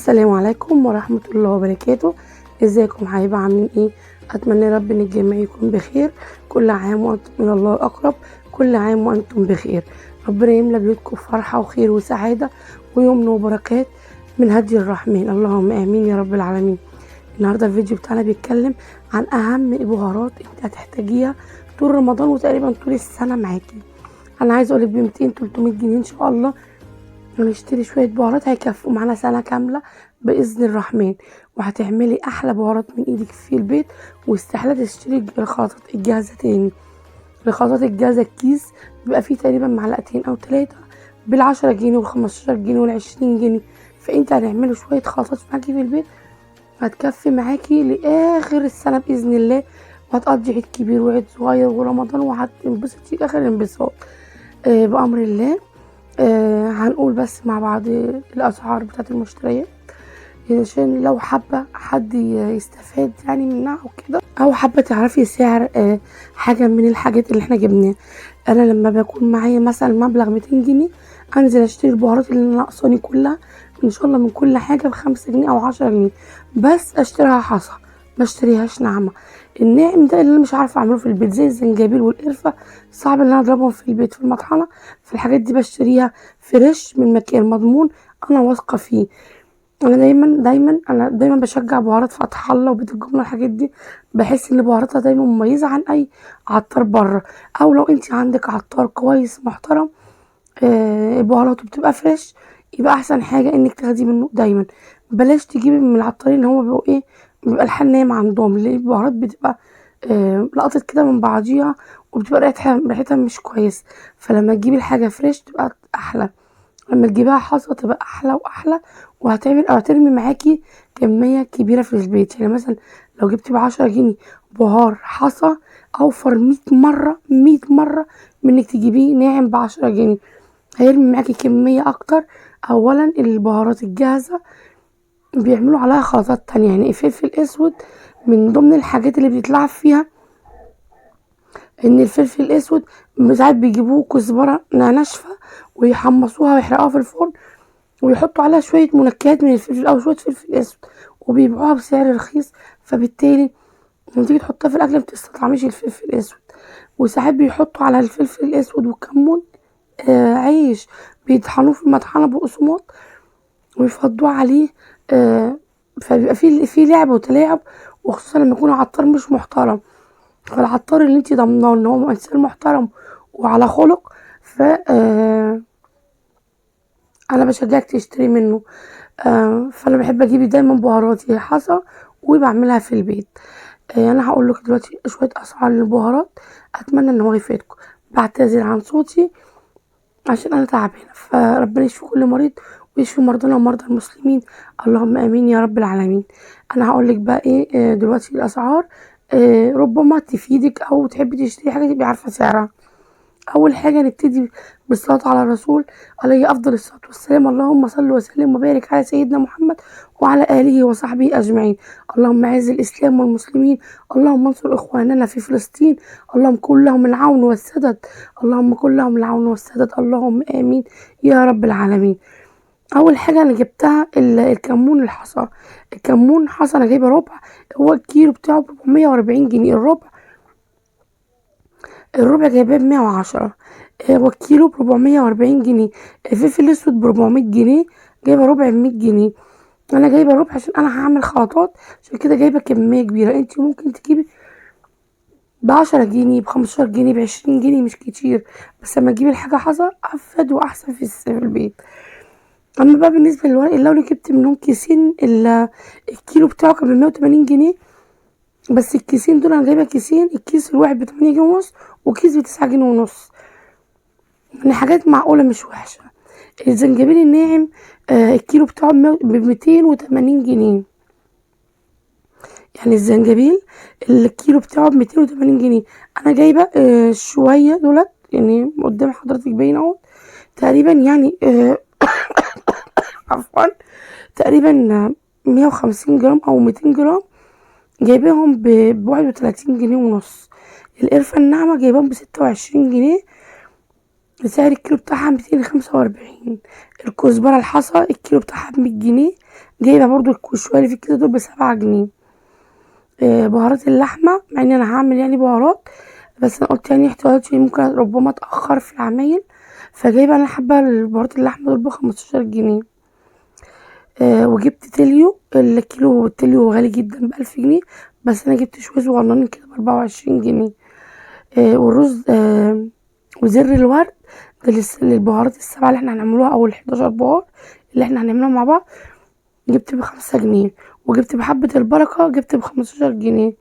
السلام عليكم ورحمة الله وبركاته. ازيكم حبايبي، عاملين ايه؟ اتمنى يا رب ان الجميع يكون بخير. كل عام وانتم من الله الاقرب، كل عام وانتم بخير. ربنا يملى بيوتكم فرحة وخير وسعادة ويمن وبركات من هدي الرحمن، اللهم امين يا رب العالمين. النهارده الفيديو بتاعنا بيتكلم عن اهم البهارات انت هتحتاجيها طول رمضان وتقريبا طول السنة معاكي. انا عايزه اقولك ب 200 300 جنيه ان شاء الله هنشتري شوية بهارات هيكفوا معانا سنة كاملة بإذن الرحمن، وهتعملي أحلى بهارات من إيدك في البيت. واستحالة تشتري الخلطات الجاهزة تاني. الخلطات الجاهزة الكيس بيبقى فيه تقريبا معلقتين أو 3 بال10 جنيه وال15 جنيه وال20 جنيه. فأنت هنعمله شوية خلطات معاكي في البيت هتكفي معاكي لآخر السنة بإذن الله، وهتقضي عيد كبير وعيد صغير ورمضان وهتنبسطي آخر انبساط بأمر الله. هنقول بس مع بعض الأسعار بتاعت المشتريات عشان لو حابة حد يستفاد يعني منها وكده، أو حابة تعرفي سعر حاجة من الحاجات اللي احنا جبناها. أنا لما بكون معايا مثلا مبلغ 200 جنيه أنزل أشتري البهارات اللي ناقصاني كلها إن شاء الله من كل حاجة ب5 جنيه أو 10 جنيه، بس أشتريها حصى ما اشتريهاش ناعمة. الناعم ده اللي مش عارفه اعمله في البيت زي الزنجبيل والقرفه، صعب ان انا اضربهم في البيت في المطحنه. في الحاجات دي بشتريها فريش من مكان مضمون انا واثقه فيه. انا دايما بشجع بهارات فتح الله وبيت الجمله. الحاجات دي بحس ان بهاراتها دايما مميزه عن اي عطار بره، او لو انت عندك عطار كويس محترم بهاراته بتبقى فريش، يبقى احسن حاجه انك تاخدي منه دايما. بلاش تجيبي من العطارين اللي هما بيبقوا ايه، بيبقى الحال نايم عندهم، اللي البهارات بتبقى لقطت كده من بعضيها وبتبقى ريحتها مش كويس. فلما تجيبي الحاجه فريش تبقى احلى، لما تجيبيها حصى تبقى احلى واحلى. وهتعمل او هترمي معاكي كميه كبيره في البيت. يعني مثلا لو جبتي ب10 جنيه بهار حصى اوفر 100 مره 100 مره من انك تجيبيه ناعم ب10 جنيه. هيرمي معاكي كميه اكتر. اولا البهارات الجاهزه بيعملوا عليها خلطات تانية، يعني الفلفل الاسود من ضمن الحاجات اللي بيتلعب فيها ان الفلفل الاسود ساعات بيجيبوه كزبره ناشفه ويحمصوها ويحرقوها في الفرن ويحطوا عليها شويه منكهات من الفلفل او شويه فلفل اسود وبيبيعوها بسعر رخيص. فبالتالي لما تيجي تحطها في الاكل متستطعميش الفلفل الاسود. وساعات بيحطوا على الفلفل الاسود والكمون عيش بيطحنوه في المطحنه بقسماط ويفضوه عليه. فبيبقى فيه لعب وتلاعب، وخصوصا لما يكون عطار مش محترم. فالعطار اللي انتي ضامناه ان هو انسان محترم وعلى خلق، ف انا بشجعك تشتري منه. فانا بحب اجيب دايما بهاراتي حصى وبعملها في البيت. انا هقول لك دلوقتي شويه اسعار للبهارات، اتمنى ان هو يفيدكم. بعتذر عن صوتي عشان انا تعبانه، فربنا يشفي كل مريض ويشفي مرضانا ومرضى المسلمين، اللهم امين يا رب العالمين. انا هقول لك بقى ايه دلوقتي الاسعار، ربما تفيدك او تحبي تشتري حاجه تبقي عارفه سعرها. اول حاجه نبتدي بالصلاه على الرسول عليه افضل الصلاه والسلام. اللهم صل وسلم وبارك على سيدنا محمد وعلى اله وصحبه اجمعين. اللهم اعز الاسلام والمسلمين، اللهم انصر اخواننا في فلسطين، اللهم كن لهم العون والسدد، اللهم كن لهم العون والسدد، اللهم امين يا رب العالمين. اول حاجه انا جبتها الكمون الحصى. الكمون حصى انا جايبه ربع، هو الكيلو بتاعه ب 440 جنيه. الربع جايباه ب110، والكيلو ب440 جنيه. الفلفل الاسود ب400 جنيه، جايبه ربع ب100 جنيه. انا جايبه ربع عشان انا هعمل خلطات، عشان كده جايبه كميه كبيره. انتي ممكن تجيبي ب10 جنيه ب15 جنيه ب20 جنيه، مش كتير، بس لما تجيبي الحاجه حصى افيد واحسن في البيت. اما بقى بالنسبه للورق اللوري جبت منهم كيسين، الكيلو بتاعه كان ب180 جنيه، بس الكيسين دول انا جايبه كيسين، الكيس الواحد ب8 جنيه ونص وكيس ب9 جنيه ونص. يعني حاجات معقولة مش وحشة. الزنجبيل الناعم الكيلو بتاعه ب280 جنيه. يعني الزنجبيل الكيلو بتاعه ب280 جنيه. انا جايبة شوية دولت، يعني قدام حضرتك باين اهو، تقريبا يعني عفوا، تقريبا 150 جرام او 200 جرام، جايباهم ب31 جنيه ونص. القرفة الناعمة جايباهم ب26 جنيه، سعر الكيلو بتاعها 245. الكزبرة الحصى الكيلو بتاعها ب100 جنيه، جايبه برضو شويه اللي في الكيس دول ب7 جنيه. بهارات اللحمه، مع ان انا هعمل يعني بهارات، بس انا قلت يعني احتياطي ممكن ربما اتاخر في العمايل، فجايبه انا حبه البهارات اللحمه دول ب15 جنيه. وجبت تليو، الكيلو التليو غالي جدا ب1000 جنيه، بس انا جبت شويه صغننين كده ب24 جنيه. والرز وزر الورد ده للبهارات السبعة اللي احنا هنعملوها، او ال11 بهار اللي احنا هنعملها مع بعض، جبت ب5 جنيه. وجبت بحبة البركة جبت ب15 جنيه.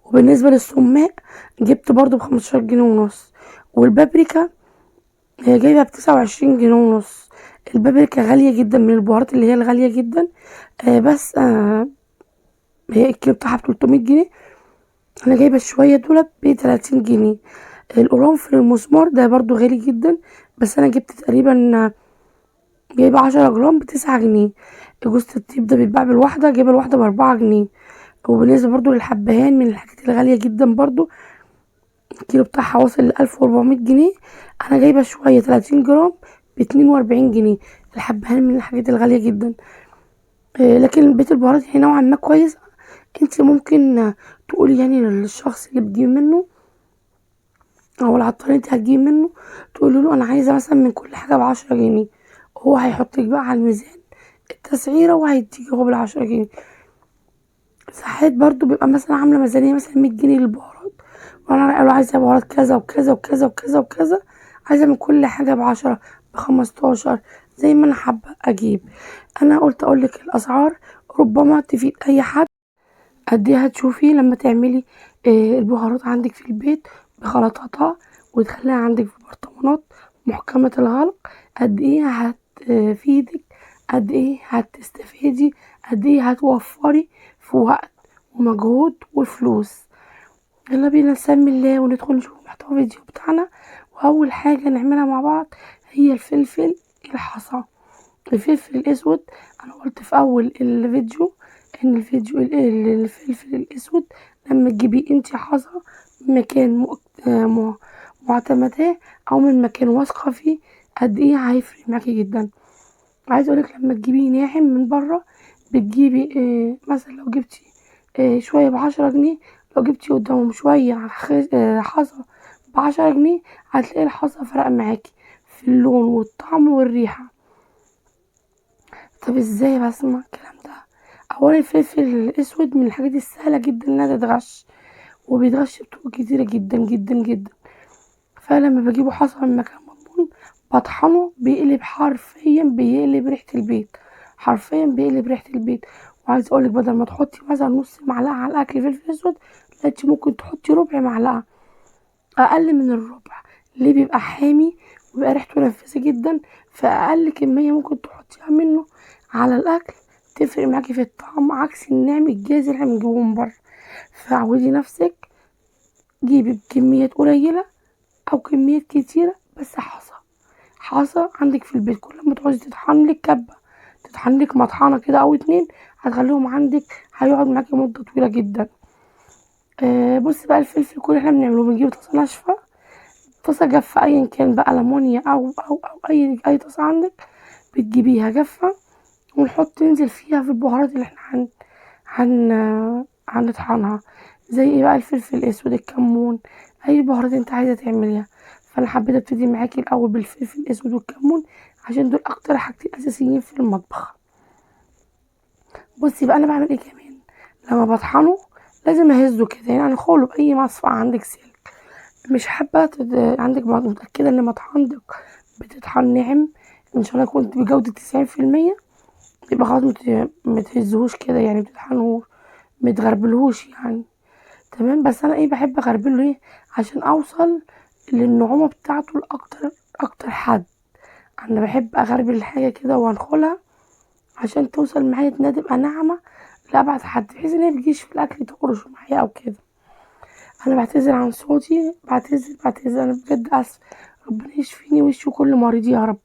وبالنسبة للسماق جبت برضو ب15 جنيه ونص. والبابريكا هي جايبة ب29 جنيه ونص. البابريكا غالية جدا، من البهارات اللي هي الغالية جدا. بس هي الكيلو بتاعها ب300 جنيه، انا جايبة شوية دولت ب30 جنيه. القرنفل المسمار ده برضو غالي جدا، بس انا جبت تقريبا جايبة 10 جرام ب9 جنيه. جوز الطيب ده بيتباع بالواحدة، جايبة الواحدة ب4 جنيه. وبالنسبة برضو للحبهان، من الحاجات الغالية جدا برضو، الكيلو بتاعها واصل ل1400 جنيه، انا جايبة شوية 30 جرام ب42 جنيه. الحبهان من الحاجات الغالية جدا. لكن بيت البهارات هنا نوعا ما كويس. انت ممكن تقولي يعني للشخص اللي بتجيبي منه، او العطار اللي انت هتجيبي منه، تقولي له انا عايزة مثلا من كل حاجة ب10 جنيه، هو هيحطلك بقى على الميزان التسعيرة وهيديكي هو ب10 جنيه. ساعات برضو بيبقى مثلا عاملة ميزانية مثلا 100 جنيه للبهارات، وانا اقول عايزة بهارات كذا وكذا وكذا وكذا وكذا، عايزة من كل حاجة ب10 ب15، زي ما انا حابة اجيب. انا قلت اقولك الاسعار، ربما تفيد اي حد. قد ايه هتشوفي لما تعملي البهارات عندك في البيت بخلطاتها، وتخليها عندك في برطمانات محكمة الغلق، قد ايه هتفيدك، قد ايه هتستفيدي، قد ايه هتوفري في وقت ومجهود وفلوس. يلا بينا نسمي الله وندخل نشوف محتوى الفيديو بتاعنا. واول حاجة نعملها مع بعض هي الفلفل الحصى. الفلفل الاسود، انا قلت في اول الفيديو ان الفلفل الاسود لما تجيبيه انتي حصى من مكان معتمداه، او من مكان واثقه فيه، قد ايه هيفرق معاكي جدا. عايزه اقولك لما تجيبيه ناعم من بره، بتجيبي مثلا لو جبتي شويه ب10 جنيه، لو جبتي قدامهم شويه حصى ب10 جنيه، هتلاقي الحصى فرق معاكي في اللون والطعم والريحه. طب ازاي بسمع الكلام ده؟ اولا الفلفل الاسود من الحاجات السهله جدا انها تتغش، وبيتغش بطرق كتيره جدا جدا جدا. فلما بجيبه حصى من مكان مضمون، بطحنه، بيقلب حرفيا، بيقلب ريحه البيت، حرفيا بيقلب ريحه البيت. وعايز اقولك بدل ما تحطي مثلا نص معلقه على الاكل فلفل اسود، لا انت ممكن تحطي ربع معلقه، اقل من الربع. ليه؟ بيبقى حامي وبيبقى ريحته نفسه جدا، فاقل كميه ممكن تحطيها منه على الاكل تفرق معاكي في الطعم، عكس النعم الجاهز اللي احنا بنجيبه من بره. فعودي نفسك، جيبي بكميات قليله او كميات كتيره، بس حصى حصى عندك في البيت. كل ما تعوزي تطحنلك كبه، تطحنلك مطحنه كده او اتنين، هتخليهم عندك، هيقعد معاكي مده طويله جدا. بصي بقى، الفلفل كل اللي احنا بنعمله بنجيب طاسه ناشفه، طاسة جافة أيا كان بقى، ألمونيا أو أي طاسة عندك، بتجيبيها جافة، ونحط ننزل فيها في البهارات اللي احنا هنطحنها. زي ايه بقى؟ الفلفل الأسود، الكمون، أي بهارات انت عايزة تعمليها. فأنا حبيت ابتدي معاكي الأول بالفلفل الأسود والكمون، عشان دول أكتر حاجتين أساسيين في المطبخ. بصي بقى أنا بعمل ايه كمان لما بطحنه، لازم أهزه كده، يعني أنخله بأي مصفى عندك سلك. مش حابة عندك متأكدة ان مطحنتك بتطحن ناعم، ان شاء الله كنت بجودة 90%، يبقى خلاص متهزهوش كده، يعني متطحنهوش، متغربلهوش يعني. تمام. بس انا ايه، بحب اغربله ليه؟ عشان اوصل للنعومة بتاعته اكتر حد. انا بحب اغربل الحاجة كده وانخلها، عشان توصل معايا انها تبقى ناعمة لأبعد حد، بحيث ان هي متجيش في الاكل تقرش معايا او كده. انا بعتذر عن صوتي، بعتذر، انا بجد اسف. ربنا يشفيني ويشفي كل مريض يا رب.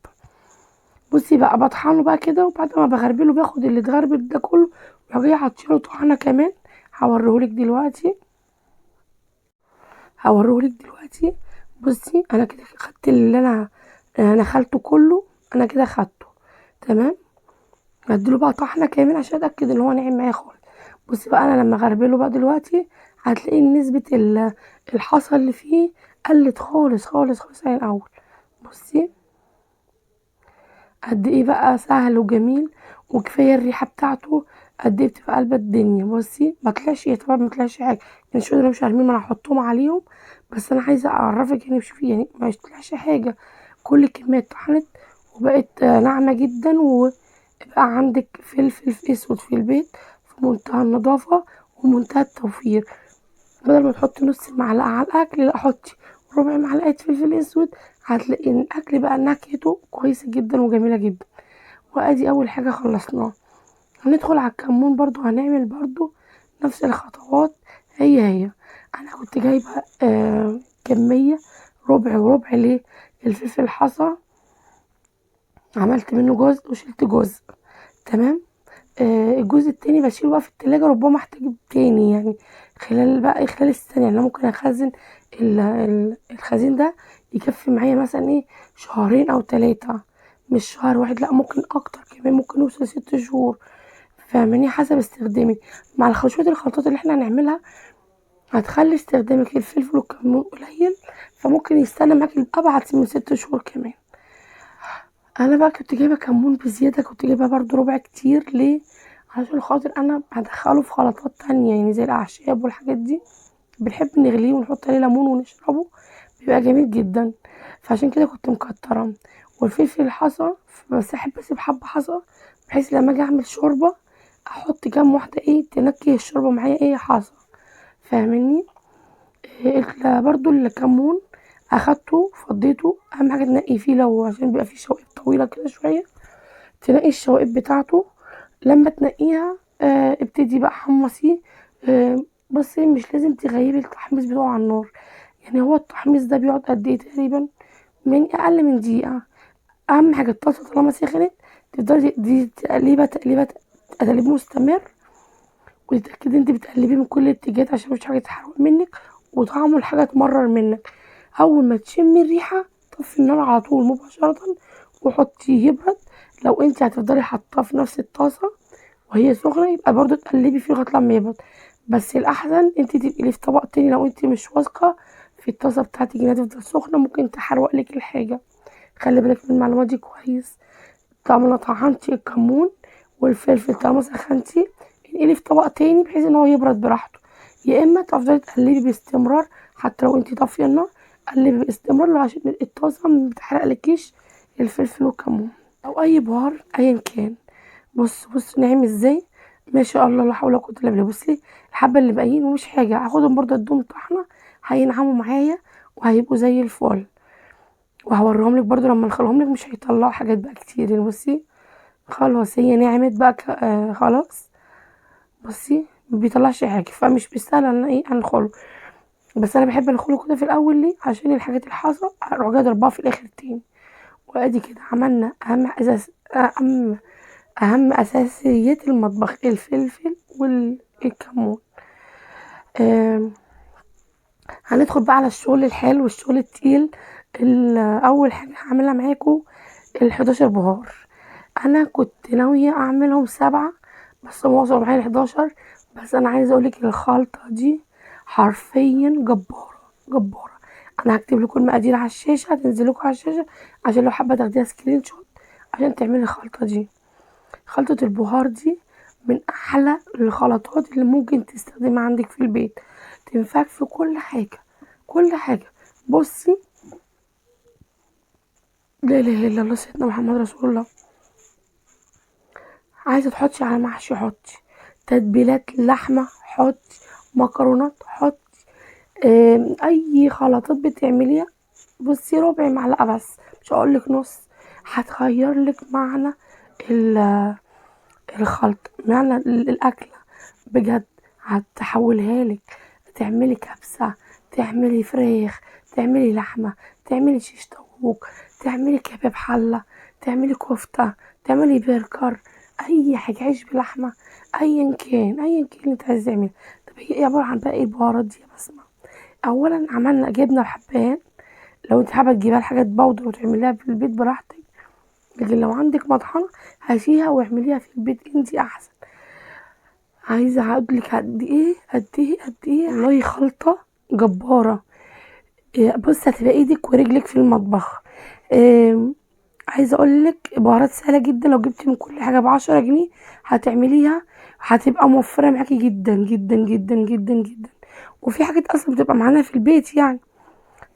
بصي بقى، بطحنه بقى كده، وبعد ما بغربله باخد اللي اتغربل ده كله، واروح جايه حاطينه طحنه كمان. هوريهولك دلوقتي هوريهولك دلوقتي. بصي انا كده خدت اللي انا نخلته كله، انا كده خدته. تمام. هديله بقى طحنة كامل عشان اتأكد ان هو ناعم معايا خالص. بصي بقى انا لما اغربله بقى دلوقتي هتلاقي إن نسبة الحصى اللي فيه قلت خالص خالص خالص عن الاول. بصي قد ايه بقى سهل وجميل، وكفايه الريحه بتاعته قد ايه بتبقى قلبة الدنيا. بصي ما طلعش ايه طبعا، ما طلعش حاجه يعني، شو دول مش عارفين، ما انا هحطهم عليهم. بس انا عايزه اعرفك يعني، شوفي يعني ما طلعش حاجه، كل الكميه اتطحنت وبقت ناعمه جدا. وبقى عندك فلفل اسود في البيت في منتهى النظافه ومنتهى التوفير. بدل ما تحطي نص معلقه على الاكل، لا حطي ربع معلقه فلفل اسود، هتلاقي ان الاكل بقى نكهته كويسه جدا وجميله جدا. وادي اول حاجة خلصناها. هندخل على الكمون برضو، هنعمل برضو نفس الخطوات هي. انا كنت جايبة كمية ربع وربع ليه الفلفل الحصى، عملت منه جزء وشلت جزء. تمام. الجزء التاني بشيله بقى في التلاجة، ربما احتاج تاني يعني خلال السنة. يعني أنا ممكن اخزن الخزين ده يكفي معايا مثلا ايه شهرين او 3، مش شهر واحد، لا ممكن اكتر كمان، ممكن يوصل 6 شهور. فاهماني؟ حسب استخدامك مع شوية الخلطات اللي احنا هنعملها هتخلي استخدامك للفلفل والكمون قليل، فممكن يستنى معاكي ابعد من 6 شهور كمان. انا بقى كنت جايبه كمون بزياده، كنت جايبه برضو ربع كتير ليه، عشان خاطر انا هدخله في خلطات تانية يعني زي الاعشاب والحاجات دي، بنحب نغليه ونحط عليه ليمون ونشربه، بيبقى جميل جدا. فعشان كده كنت مكتره. والفلفل الحصى بس احب اسيب حبه حصى، بحيث لما اجي اعمل شوربه احط كام واحده ايه تنكي الشوربه معايا ايه حصى. فاهمني؟ برضو الكمون اخدته فضيته، اهم حاجه تنقي فيه لو عشان بيبقى فيه شوائب طويله كده شويه، تنقي الشوائب بتاعته. لما تنقيها ابتدي بقى حمصيه. بس مش لازم تغيبي التحميص بتاعه على النار، يعني هو التحميص ده بيقعد قد ايه تقريبا، من اقل من دقيقه. اهم حاجه الطاسه طالما سخنت تفضلي دي تقليبه تقليبه تقليب مستمر، وتتاكدي انت بتقلبيه من كل الاتجاهات عشان مش حاجه تتحرق منك وطعمه الحاجه تمرر منك. اول ما تشمي الريحه طفي النار على طول مباشره وحطيه يبرد. لو انت هتفضلي حاطاه في نفس الطاسه وهي سخنه يبقى برضو تقلبي فيه لغايه لما يبرد، بس الاحسن انت تنقليه في طبق تاني لو انت مش واثقه في الطاسه بتاعتك انها تفضل سخنه، ممكن تحرق لك الحاجه. خلي بالك من المعلومات دي كويس. طالما طحنتي الكمون والفلفل طالما سخنتي، انقلي في طبق تاني بحيث ان هو يبرد براحته. يا اما تفضلي تقلبي باستمرار حتى لو انتي طافيه النار، قلبي باستمرار عشان الطاسه ما بتحرقلكيش الفلفل والكمون او اي بهار ايا كان. بص ناعم ازاي، ما شاء الله لا حول ولا قوه الا بالله. بصي الحبه اللي باقيين ومش حاجه هاخدهم برضه اديهم طحنه، هينعموا معايا وهيبقوا زي الفل. وهوريهم لك برضه لما نخليهم لك مش هيطلعوا حاجات بقى كتير يعني. بصي خلاص هي نعمت بقى خلاص. بصي ما بيطلعش حاجه، فمش بالسهل ان ايه انخله، بس انا بحب انخله كده في الاول ليه عشان الحاجات الحاصه اروح جايه ضربها في الاخر تاني. وادي كده عملنا اهم اساسيات المطبخ، الفلفل والكمون. آم، هندخل بقى على الشغل الحلو والشغل التقيل. اول حاجه هعملها معاكم ال11 بهار. انا كنت ناويه اعملهم 7 بس هم وصلوا معايا ل11. بس انا عايزه اقولك الخلطه دي حرفيا جباره جباره. انا هكتب لكم المقادير على الشاشه، هتنزل لكم على الشاشه عشان لو حابه تاخديها سكرين شوت عشان تعملي الخلطه دي. خلطه البهار دي من احلى الخلطات اللي ممكن تستخدمها عندك في البيت، تنفعك في كل حاجه كل حاجه. بصي لا اله الا الله سيدنا محمد رسول الله. عايزه تحطي على محشي حطي، تتبيلات لحمه حطي، مكرونات حطي، اي خلطات بتعمليها. بصي ربع معلقه بس، مش هقولك نص، هتغير لك معنى الخلط، معنى الاكله بجد. هتحولها لك تعملي كبسه، تعملي فراخ، تعملي لحمه، تعملي شيش طاووق، تعملي كباب حله، تعملي كفته، تعملي برجر، اي حاجه عيش بلحمه، ايا كان اللي انت عايزه تعمليه. طب هي ايه عباره عن بقى ايه البهارات دي يا بسمه؟ اولا عملنا جبنه وحبهان، لو انت حابه تجيبها الحاجات بودر وتعمليها في البيت براحتك. لكن لو عندك مطحنة هاتيها واعمليها في البيت انتي احسن. عايزة اقولك قد ايه قد ايه قد ايه والله خلطة جبارة. بص هتبقى ايدك ورجلك في المطبخ. آم، عايزة اقولك بهارات سهلة جدا، لو جبتي من كل حاجة ب10 جنيه هتعمليها، هتبقى موفرة معاكي جدا جدا جدا جدا جدا. وفي حاجات اصلا بتبقى معانا في البيت يعني.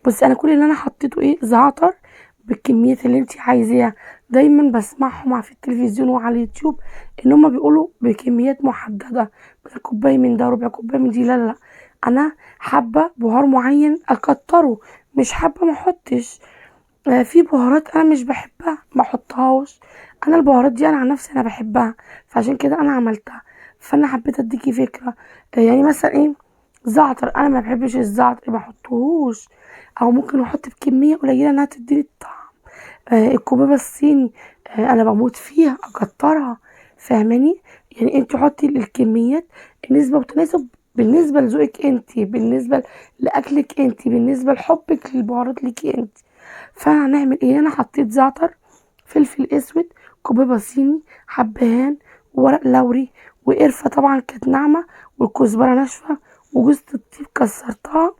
بصي انا كل اللي انا حطيته ايه، زعتر بالكميات اللي انت عايزاها. دايما بسمعهم في التلفزيون وعلى اليوتيوب ان هما بيقولوا بكميات محدده، مثلا كوبايه من ده، ربع كوبايه من دي. لا لا لا، انا حابه بهار معين اكتره، مش حابه ما احطش. في بهارات انا مش بحبها ما احطهاش. انا البهارات دي انا عن نفسي انا بحبها، فعشان كده انا عملتها. فانا حبيت اديكي فكره. يعني مثلا ايه، زعتر انا ما بحبش الزعتر ما احطهوش، او ممكن احط بكميه قليله انها تديني الطعم. الكوبيبه الصيني انا بموت فيها اكترها، فاهماني؟ يعني انت حطي الكميات النسبه وتناسب، بالنسبه لذوقك انت، بالنسبه لاكلك انت، بالنسبه لحبك للبهارات ليكي انت. فهنعمل ايه، انا حطيت زعتر، فلفل اسود، كوبيبه صيني، حبهان، ورق لوري، وقرفه طبعا كانت ناعمه، والكزبره ناشفه، وجوز الطيب كسرتها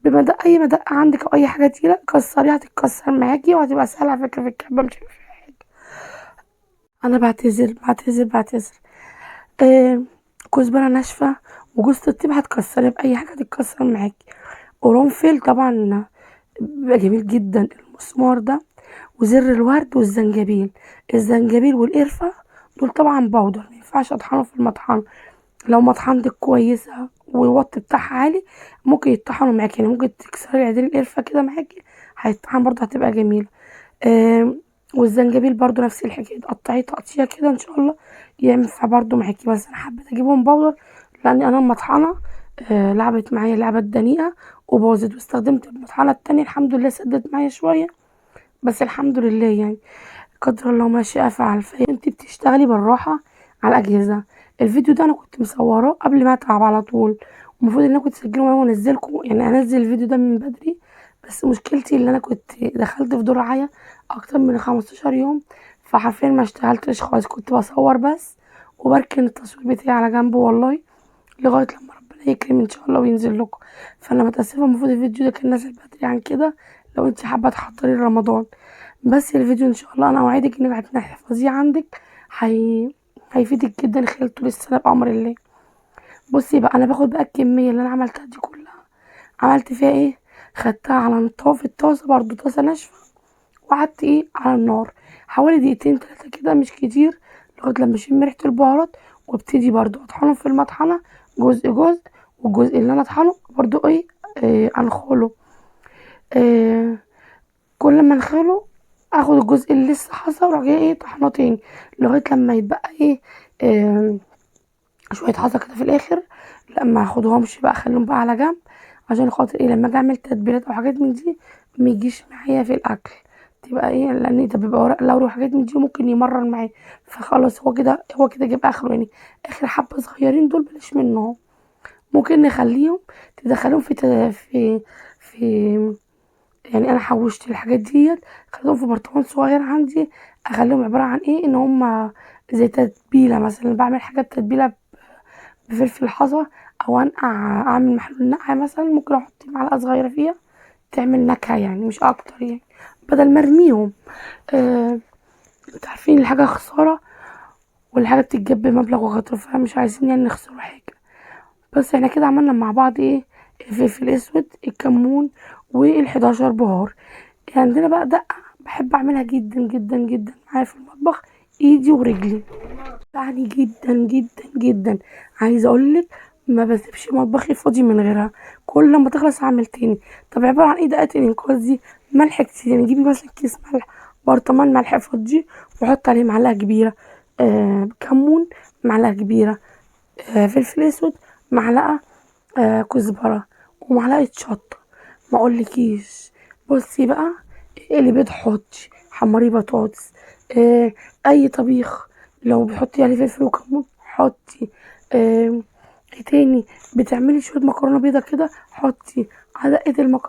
بمدق، اي مدق عندك او اي حاجه تقيله كسريها هتتكسر معاكي وهتبقى سهله على فكره في الكعبه مش هيبقى فيها حاجه. انا بعتذر. آه كزبره ناشفه وجوز الطيب هتكسريها باي حاجه تتكسر معاكي. قرنفل طبعا بيبقى جميل جدا، المسمار ده، وزر الورد والزنجبيل. الزنجبيل والقرفة دول طبعا بودر مينفعش اطحنه في المطحنة. لو مطحنتك كويسة والوط بتاعها عالي ممكن يتطحنوا معاكي، يعني ممكن تكسري عديل القرفة كده معاكي هيتطحن برضه هتبقى جميلة. آم، والزنجبيل برضه نفس الحكاية، تقطعيه تقطيع كده ان شاء الله ينفع برضه معاكي. بس انا حبيت اجيبهم بودر لان انا المطحنة لعبت معايا لعبة دنيئة وباظت، واستخدمت المطحنة التانية الحمد لله سدت معايا شوية. بس الحمد لله يعني، قدر الله ما شاء فعل. فانت بتشتغلي بالراحه على الاجهزه. الفيديو ده انا كنت مصوراه قبل ما اتعب على طول، المفروض ان انا كنت اسجله معايا وانزلكم، يعني انزل الفيديو ده من بدري. بس مشكلتي اللي انا كنت دخلت في دور رعايه اكتر من 15 يوم، فحرفيا ما اشتغلتش خالص، كنت بصور بس وبركن التصوير بتاعي على جنب والله، لغايه لما ربنا يكرم ان شاء الله وينزل لكم. فانا متاسفه، المفروض الفيديو ده كان نازل بدري عن كده لو انت حابه تحضري رمضان. بس الفيديو ان شاء الله انا اوعدك انك هتحفظيه عندك، هي... هيفيدك جدا خلال طول السنه بامر الله. بصي بقى انا باخد بقى الكميه اللي انا عملتها دي كلها، عملت فيها ايه، خدتها على في الطاسه برضو طاسه ناشفه، وقعدت ايه على النار حوالي دقيقتين 3 كده مش كتير، لغايه لما اشم ريحه البهارات. وابتدي برضو اطحنه في المطحنه جزء جزء، والجزء اللي انا اطحنه برضو ايه انخله. آه كل ما انخله اخد الجزء اللي لسه حصى واروح جايه ايه طحناه تاني، لغايه لما يتبقى ايه آه شويه حصى كده في الاخر. لا ما اخدهمش بقى، اخليهم بقى على جنب عشان خاطر ايه لما اجي اعمل تتبيلات او حاجات من دي ما يجيش معايا في الاكل، تبقى ايه لان ده بيبقى ورق لوري وحاجات من دي ممكن يمرر معايا. فخلاص هو كده جاب اخره يعني، اخر حبه صغيرين دول بلاش منهم. ممكن نخليهم تدخليهم في يعني انا حوشت الحاجات ديت، خليتهم في برطمان صغير عندي، اخليهم عباره عن ايه ان هم زي تتبيله. مثلا بعمل حاجه تتبيله بفلفل حصى، او انقع اعمل محلول نقع مثلا، ممكن احط معلقه صغيره فيها تعمل نكهه يعني مش اكتر يعني، بدل ما ارميهم. انتوا عارفين الحاجه خساره، والحاجه بتتجاب بمبلغ وقدره، فمش عايزين يعني نخسروا حاجه. بس احنا كده عملنا مع بعض ايه، الفلفل الاسود، الكمون، وال11 بهار. عندنا بقى دقة بحب اعملها جدا جدا جدا معايا في المطبخ، ايدي ورجلي يعني جدا جدا جدا. عايزه اقولك ما بسيبش مطبخي فاضي من غيرها، كل لما تخلص اعمل تاني. طب عباره عن ايه دقه الانقاذ دي، ملح كتير، يعني جيبي مثلا كيس ملح، برطمان ملح فضي وحط عليه معلقه كبيره كمون، معلقه كبيره فلفل اسود، معلقه كزبره، ومعلقه شطه. ما اقولكيش. بصي بقى، اللي بيض حطي، حمري بطاطس، اي طبيخ لو بتحطي عليه فلفل وكمون حطي. ايه تاني، بتعملي شويه مكرونه بيضه كده حطي على دقه المكرونه.